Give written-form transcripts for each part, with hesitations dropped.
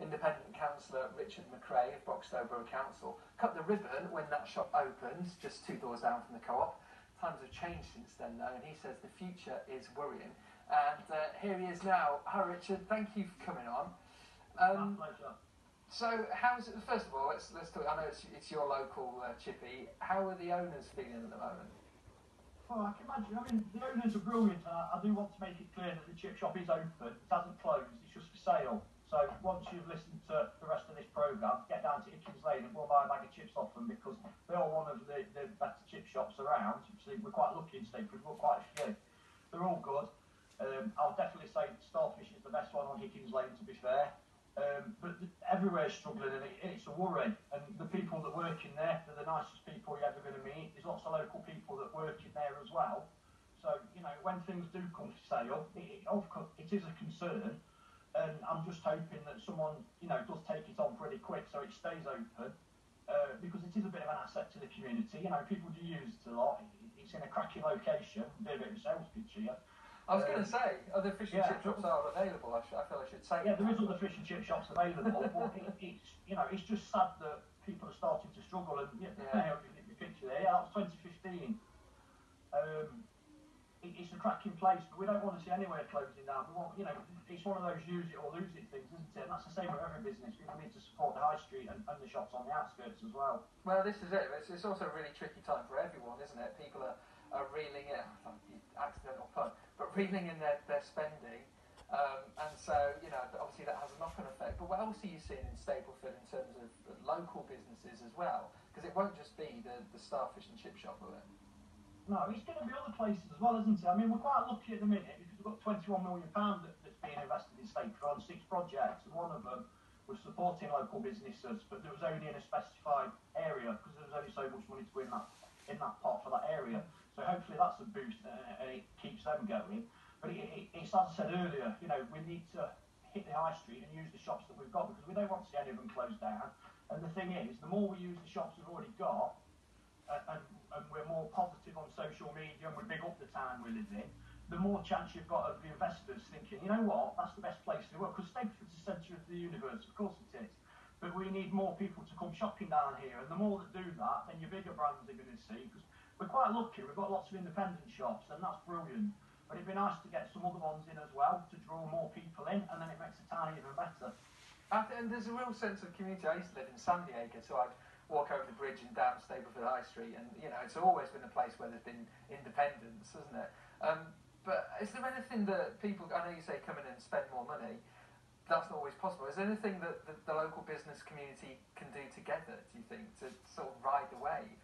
independent councillor Richard McRae of Boxtel Borough Council cut the ribbon when that shop opened, just 2 doors down from the co-op. Times have changed since then though, and he says the future is worrying. And here he is now. Hi Richard, thank you for coming on. My pleasure. So how's it, first of all, let's talk, I know it's your local chippy. How are the owners feeling at the moment? Well, I can imagine. I mean, the owners are brilliant. I do want to make it clear that the chip shop is open. It hasn't closed. It's just for sale. So once you've listened to the rest of this programme, get down to Hickins Lane and we'll buy a bag of chips off them because they are one of the better chip shops around. So we're quite lucky in Stapleford. We've got quite a few. They're all good. I'll definitely say Starfish is the best one on Hickins Lane, to be fair. But everywhere's struggling and it's a worry. And the people that work in there, they're the nicest people you're ever going to meet. There's lots of local people that work in there as well. So, you know, when things do come for sale, of course, it is a concern. And I'm just hoping that someone, you know, does take it on pretty quick so it stays open. Because it is a bit of an asset to the community. You know, people do use it a lot. It's in a cracking location. Be a bit of a sales pitch here. I was going to say, other fish and chip shops are available. I feel I should say. Yeah, there is other fish and chip shops available, but it's, you know, it's just sad that people are starting to struggle. And you know, the picture there, that was 2015. It's a cracking place, but we don't want to see anywhere closing down. We want, you know, it's one of those use it or lose it things, isn't it? And that's the same with every business. People need to support the high street and the shops on the outskirts as well. Well, this is it. It's also a really tricky time for everyone, isn't it? People are reeling in, accidental pun, but reeling in their spending. And so, you know, obviously that has a knock-on effect. But what else are you seeing in Stapleford in terms of local businesses as well? Because it won't just be the Starfish and Chip Shop, will it? No, it's going to be other places as well, isn't it? I mean, we're quite lucky at the minute because we've got £21 million that's being invested in Stapleford on 6 projects, and one of them was supporting local businesses, but there was only in a specified area because there was only so much money to go in that pot for that area. So hopefully that's a boost and it keeps them going. But it's as I said earlier, you know, we need to hit the high street and use the shops that we've got because we don't want to see any of them closed down. And the thing is, the more we use the shops we've already got, and we're more positive on social media and we big up the town we live in, the more chance you've got of the investors thinking, you know what, that's the best place to work. Because Stapleford's the centre of the universe, of course it is. But we need more people to come shopping down here. And the more that do that, then your bigger brands are going to see. Because we're quite lucky, we've got lots of independent shops and that's brilliant. But it'd be nice to get some other ones in as well to draw more people in and then it makes the town even better. And there's a real sense of community. I used to live in San Diego, so I'd walk over the bridge and down Stapleford High Street, and you know, it's always been a place where there's been independence, hasn't it? But is there anything that people, I know you say come in and spend more money, that's not always possible. Is there anything that the local business community can do together, do you think, to sort of ride the wave?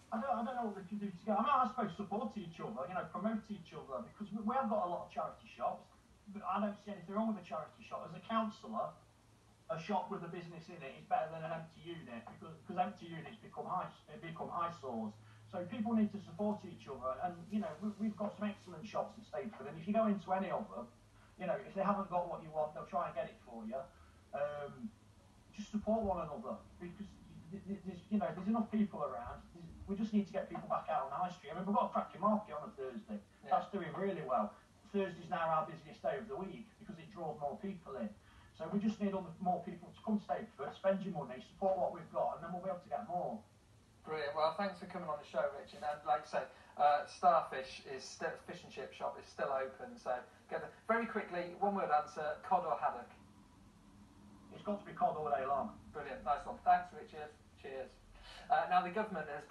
I don't know what they can do together. I mean, I suppose support each other, you know, promote each other, because we have got a lot of charity shops, but I don't see anything wrong with a charity shop. As a councillor, a shop with a business in it is better than an empty unit because empty units become eyesores. So people need to support each other, and you know we've got some excellent shops at Stapleford, and if you go into any of them, you know if they haven't got what you want, they'll try and get it for you. Just support one another because there's enough people around. We just need to get people back out on the high street. I mean, we've got a cracking market on a Thursday. Yeah. That's doing really well. Thursday's now our busiest day of the week because it draws more people in. So we just need more people to come to Stapleford, spend your money, support what we've got, and then we'll be able to get more. Brilliant. Well, thanks for coming on the show, Richard. And like I say, Starfish is still, fish and chip shop is still open. So very quickly, one word answer: cod or haddock? It's got to be cod all day long. Brilliant. Nice one. Thanks, Richard. Cheers. Now the government has